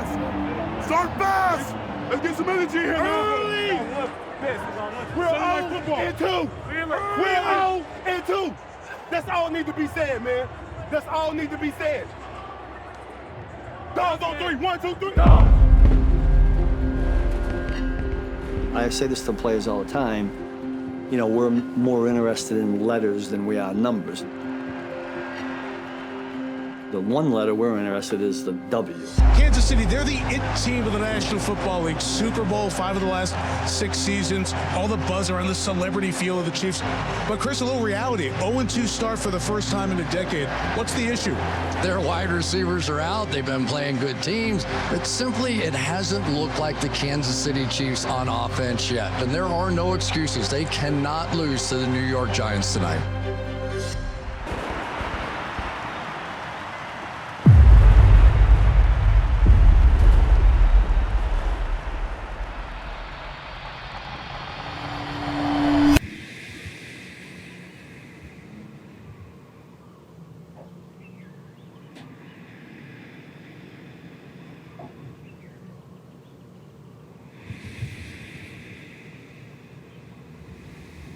fast! Start fast! Let's get some energy here Early! We're 0-2. We're 0-2. That's all need to be said, man. That's all need to be said. Dogs on 3. 1, 2, 3. I say this to players all the time. You know, we're more interested in letters than we are numbers. The one letter we're interested in is the W. Kansas City, they're the it team of the National Football League. Super Bowl, 5 of the last 6 seasons. All the buzz around the celebrity feel of the Chiefs. But Chris, a little reality. 0-2 start for the first time in a decade. What's the issue? Their wide receivers are out. They've been playing good teams. But simply, it hasn't looked like the Kansas City Chiefs on offense yet. And there are no excuses. They cannot lose to the New York Giants tonight.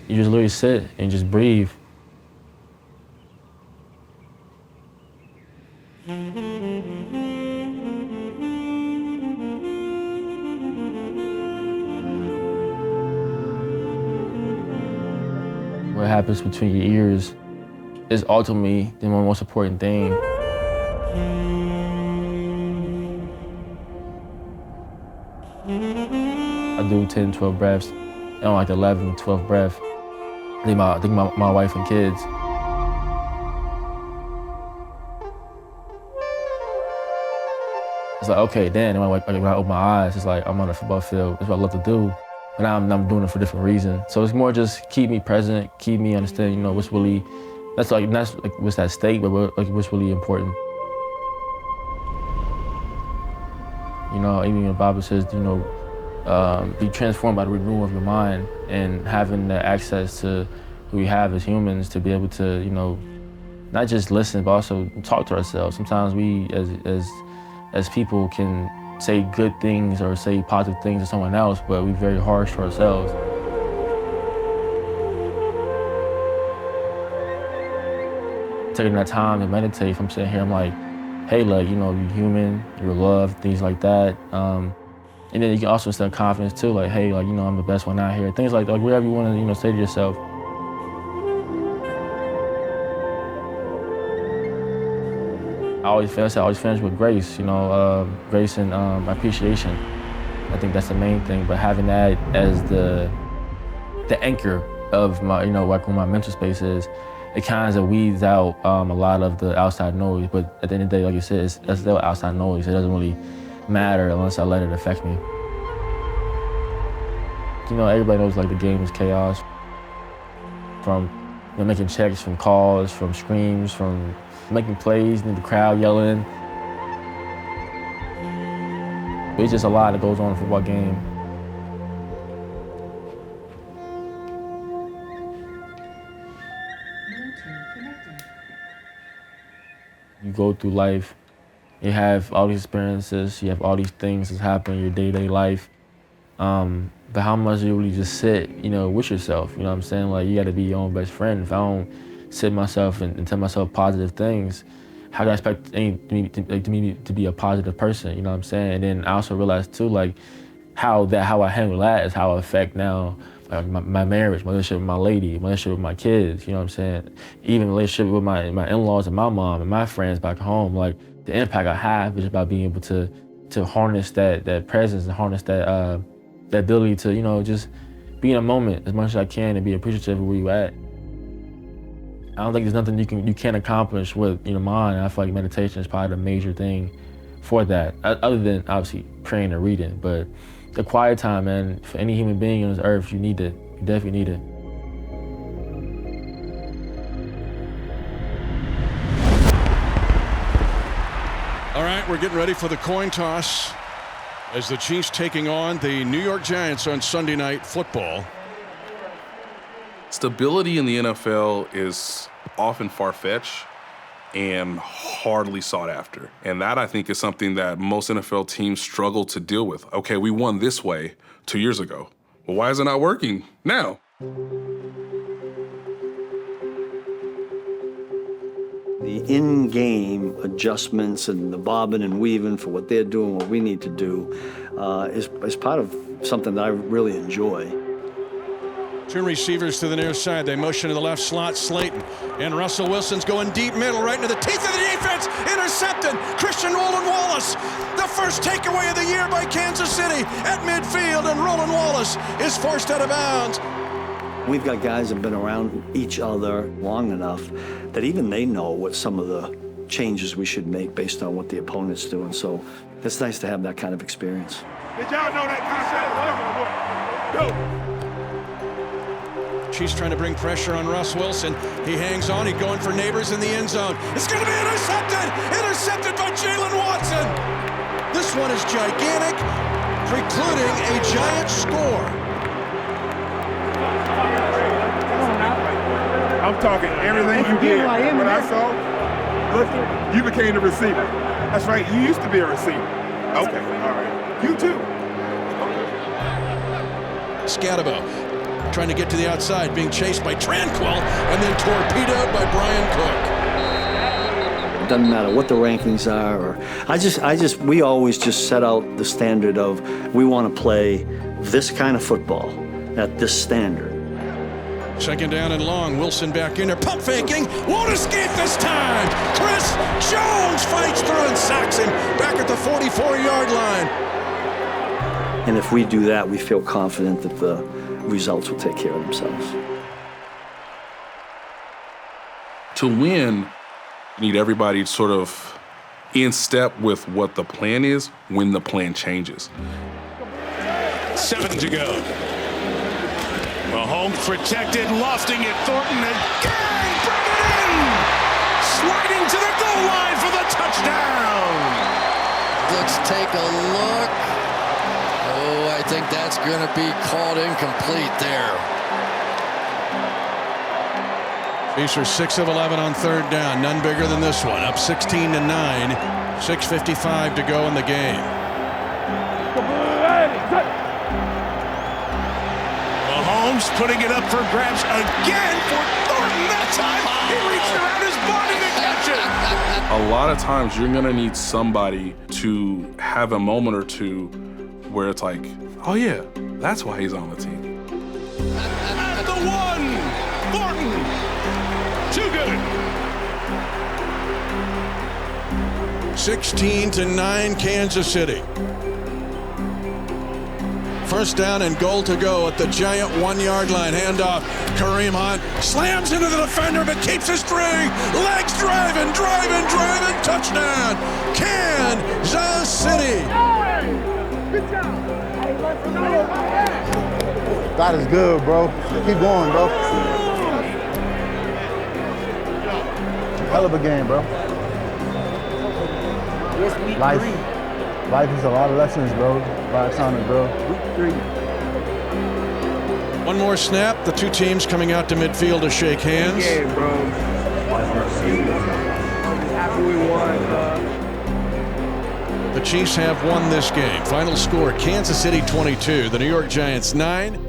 You just literally sit and just breathe. What happens between your ears is ultimately the most important thing. I do 10, 12 breaths. I don't like the 11, 12 breath. I think my wife and kids. It's like, okay, then when I open my eyes, it's like I'm on a football field. It's what I love to do, but now I'm doing it for a different reason. So it's more just keep me present, keep me understanding, you know, what's really, that's like what's at stake, but what's really important. You know, even the Bible says, you know, be transformed by the renewal of your mind, and having the access to who we have as humans to be able to, you know, not just listen, but also talk to ourselves. Sometimes we, as people, can say good things or say positive things to someone else, but we're very harsh to ourselves. Taking that time to meditate, if I'm sitting here, I'm like, hey, like, you know, you're human, you're loved, things like that. And then you can also instill confidence too, like, hey, like, you know, I'm the best one out here. Things like whatever you want to, you know, say to yourself. I always finish with grace, you know, grace and appreciation. I think that's the main thing, but having that as the anchor of my, you know, like where my mental space is, it kind of weeds out a lot of the outside noise. But at the end of the day, like you said, that's still outside noise. It doesn't really matter unless I let it affect me. You know, everybody knows like the game is chaos. From, you know, making checks, from calls, from screams, from making plays, and the crowd yelling. It's just a lot that goes on in a football game. You go through life, you have all these experiences, you have all these things that happen in your day-to-day life. But how much do you really just sit, you know, with yourself? You know what I'm saying? Like, you gotta be your own best friend. If I don't sit myself and tell myself positive things, how do I expect me to be a positive person? You know what I'm saying? And then I also realized too, like, how I handle that is how I affect now my marriage, my relationship with my lady, my relationship with my kids. You know what I'm saying? Even relationship with my in-laws and my mom and my friends back home. Like, the impact I have is about being able to harness that presence and harness that ability to, you know, just be in a moment as much as I can and be appreciative of where you at. I don't think there's nothing you can't accomplish with your mind. I feel like meditation is probably the major thing for that, other than obviously praying and reading. But the quiet time, man, for any human being on this earth, you need it. You definitely need it. All right, we're getting ready for the coin toss as the Chiefs taking on the New York Giants on Sunday Night Football. Stability in the NFL is often far-fetched, and hardly sought after. And that, I think, is something that most NFL teams struggle to deal with. Okay, we won this way 2 years ago. Well, why is it not working now? The in-game adjustments and the bobbing and weaving for what they're doing, what we need to do, is part of something that I really enjoy. Two receivers to the near side. They motion to the left slot, Slayton. And Russell Wilson's going deep middle, right into the teeth of the defense. Intercepted. Christian Roland Wallace. The first takeaway of the year by Kansas City at midfield, and Roland Wallace is forced out of bounds. We've got guys that have been around each other long enough that even they know what some of the changes we should make based on what the opponent's doing. So it's nice to have that kind of experience. Did y'all know that concept? Go. Chiefs trying to bring pressure on Russ Wilson. He hangs on. He's going for Neighbors in the end zone. It's going to be intercepted! Intercepted by Jalen Watson! This one is gigantic, precluding a Giant score. I'm talking everything you did. What I saw, look, you became the receiver. That's right, you used to be a receiver. Okay, all right. You too. Scatabo trying to get to the outside, being chased by Tranquil, and then torpedoed by Bryan Cook. It doesn't matter what the rankings are, or we always just set out the standard of we want to play this kind of football at this standard. Second down and long. Wilson back in there, pump faking, won't escape this time. Chris Jones fights through and sacks him back at the 44-yard line. And if we do that, we feel confident that the results will take care of themselves. To win, you need everybody sort of in step with what the plan is when the plan changes. 7 to go. Mahomes protected, lofting it. Thornton again, bring it in! Sliding to the goal line for the touchdown! Let's take a look. Oh, I think that's going to be called incomplete there. Chiefs are 6 of 11 on third down. None bigger than this one. Up 16-9. 6:55 to go in the game. Mahomes putting it up for grabs again for Thornton. That time he reached around his body to catch it. A lot of times you're gonna need somebody to have a moment or two where it's like, oh yeah, that's why he's on the team. At the 1, Thornton. Too good. 16-9 Kansas City. First down and goal to go at the Giant 1-yard line. Handoff. Kareem Hunt slams into the defender but keeps his string. Legs driving. Touchdown. Kansas City. God is good, bro. Keep going, bro. Hell of a game, bro. Life is a lot of lessons, bro. A lot of time, bro. Week 3. One more snap. The two teams coming out to midfield to shake hands. Yeah, bro. Happy we won, The Chiefs have won this game. Final score, Kansas City 22, the New York Giants 9.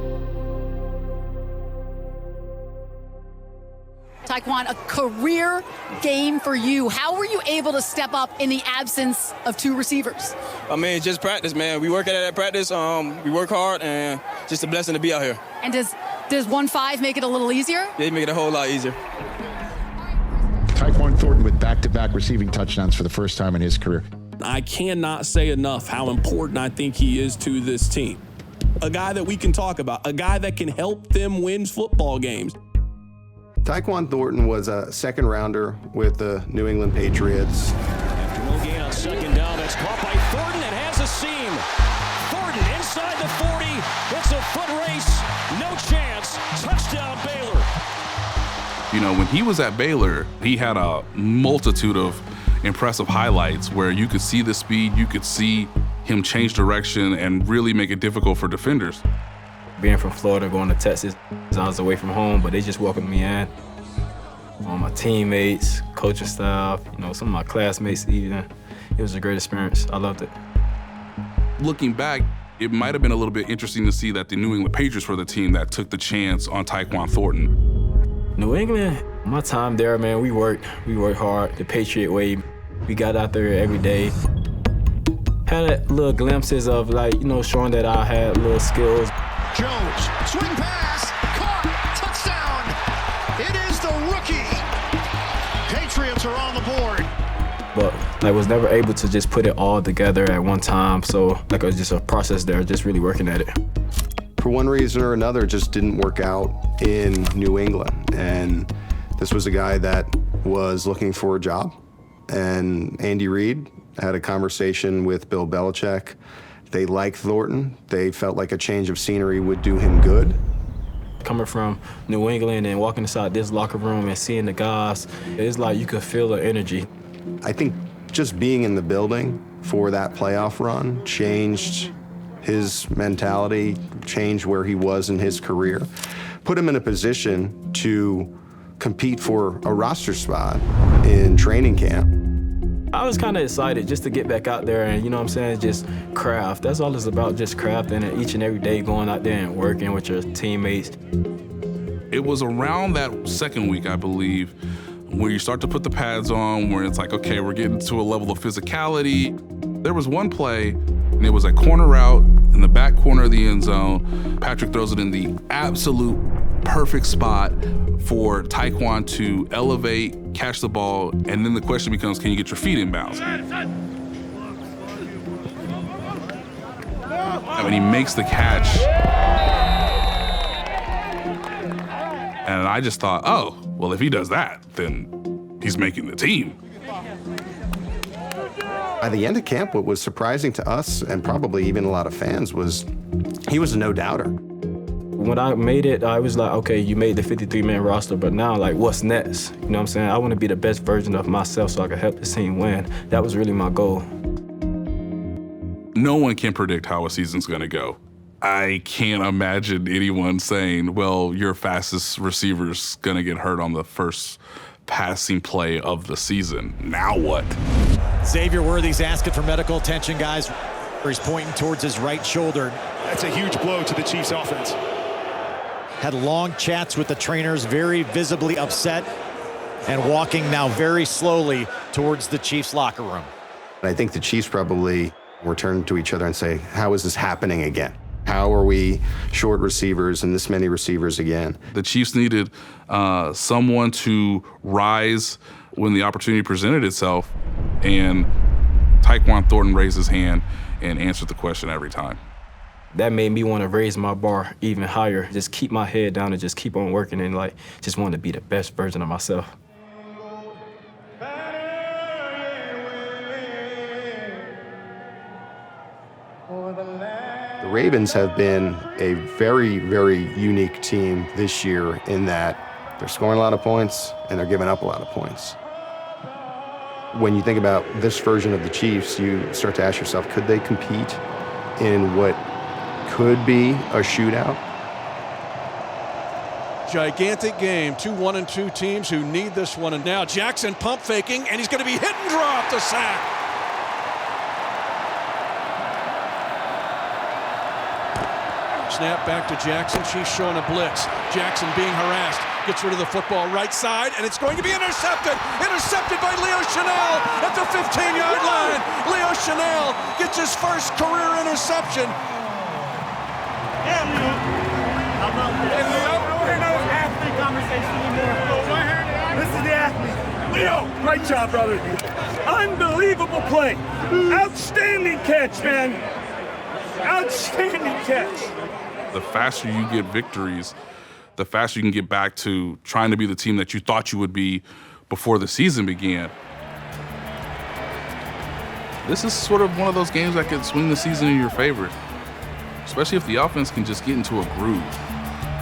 Tyquan, a career game for you. How were you able to step up in the absence of two receivers? I mean, just practice, man. We work at it at practice. We work hard, and just a blessing to be out here. And does 1-5 make it a little easier? They make it a whole lot easier. Tyquan Thornton with back-to-back receiving touchdowns for the first time in his career. I cannot say enough how important I think he is to this team. A guy that we can talk about, a guy that can help them win football games. Tyquan Thornton was a second rounder with the New England Patriots. After no gain on second down, that's caught by Thornton and has a seam. Thornton inside the 40. It's a foot race. No chance. Touchdown Baylor. You know, when he was at Baylor, he had a multitude of impressive highlights where you could see the speed, you could see him change direction and really make it difficult for defenders. Being from Florida, going to Texas, I was away from home, but they just welcomed me in. all my teammates, coaching staff, some of my classmates even. It was a great experience. I loved it. Looking back, it might have been a little bit interesting to see that the New England Patriots were the team that took the chance on Tyquan Thornton. New England, my time there, man, we worked hard, the Patriot way. We got out there every day. Had little glimpses of showing that I had little skills. Jones, swing pass, caught, touchdown. It is the rookie. Patriots are on the board. But was never able to just put it all together at one time. So it was just a process there, just really working at it. For one reason or another, it just didn't work out in New England. And this was a guy that was looking for a job. And Andy Reid had a conversation with Bill Belichick. They liked Thornton. They felt like a change of scenery would do him good. Coming from New England and walking inside this locker room and seeing the guys, it's like you could feel the energy. I think just being in the building for that playoff run changed his mentality, changed where he was in his career, put him in a position to compete for a roster spot in training camp. I was kind of excited just to get back out there and, just craft. That's all it's about, just crafting and each and every day going out there and working with your teammates. It was around that second week, I believe, where you start to put the pads on, where it's like, okay, we're getting to a level of physicality. There was one play, and it was a corner route in the back corner of the end zone. Patrick throws it in the absolute perfect spot for Tyquan to elevate, catch the ball, and then the question becomes, can you get your feet in bounds? And he makes the catch. And I just thought, oh, well, if he does that, then he's making the team. By the end of camp, what was surprising to us, and probably even a lot of fans, was he was a no-doubter. When I made it, I was like, okay, you made the 53-man roster, but now, what's next? You know what I'm saying? I want to be the best version of myself so I can help the team win. That was really my goal. No one can predict how a season's going to go. I can't imagine anyone saying, well, your fastest receiver's going to get hurt on the first passing play of the season. Now what? Xavier Worthy's asking for medical attention, guys. He's pointing towards his right shoulder. That's a huge blow to the Chiefs' offense. Had long chats with the trainers, very visibly upset, and walking now very slowly towards the Chiefs' locker room. I think the Chiefs probably were turning to each other and say, how is this happening again? How are we short receivers and this many receivers again? The Chiefs needed someone to rise when the opportunity presented itself, and Tyquan Thornton raised his hand and answered the question every time. That made me want to raise my bar even higher, just keep my head down and just keep on working and just want to be the best version of myself. The Ravens have been a very, very unique team this year in that they're scoring a lot of points and they're giving up a lot of points. When you think about this version of the Chiefs, you start to ask yourself, could they compete in what could be a shootout? Gigantic game. 2 1-2 teams who need this one. And now Jackson pump faking, and he's going to be hit and dropped. A sack. Snap back to Jackson. She's showing a blitz. Jackson being harassed. Gets rid of the football right side, and it's going to be intercepted. Intercepted by G.E.H.A at the 15-yard line. G.E.H.A gets his first career interception. Yeah, Leo. How about this? Hey, Leo, I don't hear no athlete conversation anymore. This is the athlete. Leo, great job, brother. Unbelievable play. Outstanding catch, man. Outstanding catch. The faster you get victories, the faster you can get back to trying to be the team that you thought you would be before the season began. This is sort of one of those games that could swing the season in your favor, especially if the offense can just get into a groove.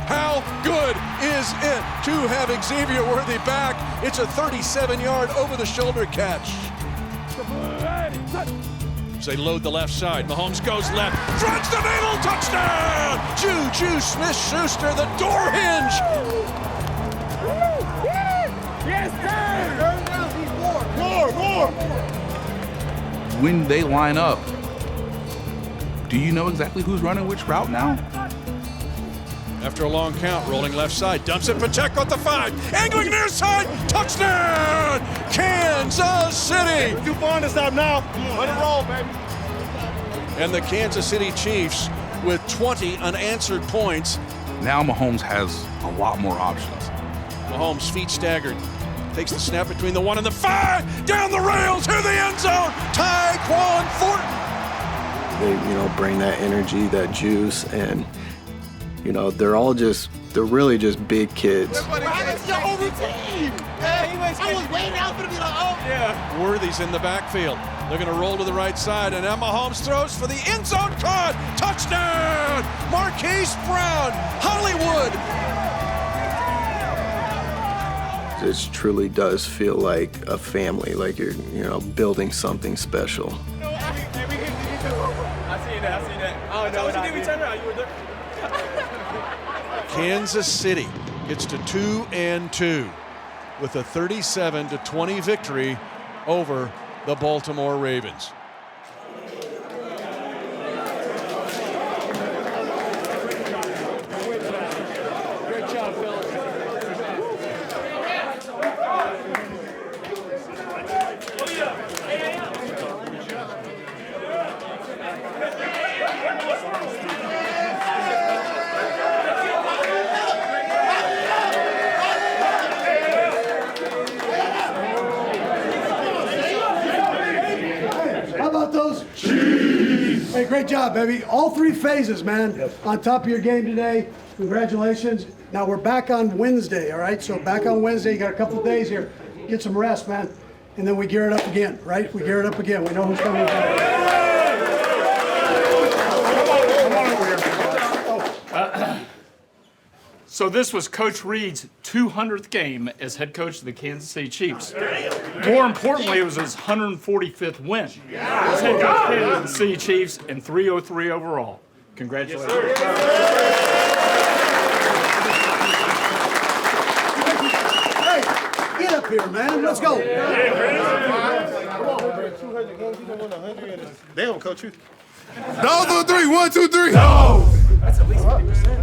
How good is it to have Xavier Worthy back? It's a 37-yard over-the-shoulder catch. As they load the left side, Mahomes goes left, threads the needle, touchdown! Juju Smith-Schuster, the door hinge. When they line up, do you know exactly who's running which route now? After a long count, rolling left side, dumps it, Pacheco at the 5, angling near side, touchdown, Kansas City! DuPont is out now. Let it roll, baby. And the Kansas City Chiefs with 20 unanswered points. Now Mahomes has a lot more options. Mahomes, feet staggered, takes the snap between the 1 and the 5, down the rail to the end zone, Tyquan Thornton. They, bring that energy, that juice, and they're really just big kids. Worthy's in the backfield. They're going to roll to the right side, and now Mahomes throws for the end zone, caught, touchdown, Marquise Brown, Hollywood. It truly does feel like a family, like you're, building something special. I seen that. Oh, no, did we turn around? You were there. Kansas City gets to 2-2 with a 37-20 victory over the Baltimore Ravens. Great job, fellas. How about those? Chiefs! Hey, great job, baby. All 3 phases, man. On top of your game today. Congratulations. Now we're back on Wednesday, all right? So back on Wednesday, you got a couple of days here. Get some rest, man. And then we gear it up again, right? We gear it up again. We know who's coming back. So this was Coach Reid's 200th game as head coach of the Kansas City Chiefs. More importantly, it was his 145th win as head coach of the City Chiefs and 303 overall. Congratulations. Hey, get up here, man. Let's go. They don't coach you. Those are 3. 1, 2, 3. No! That's at least 50%.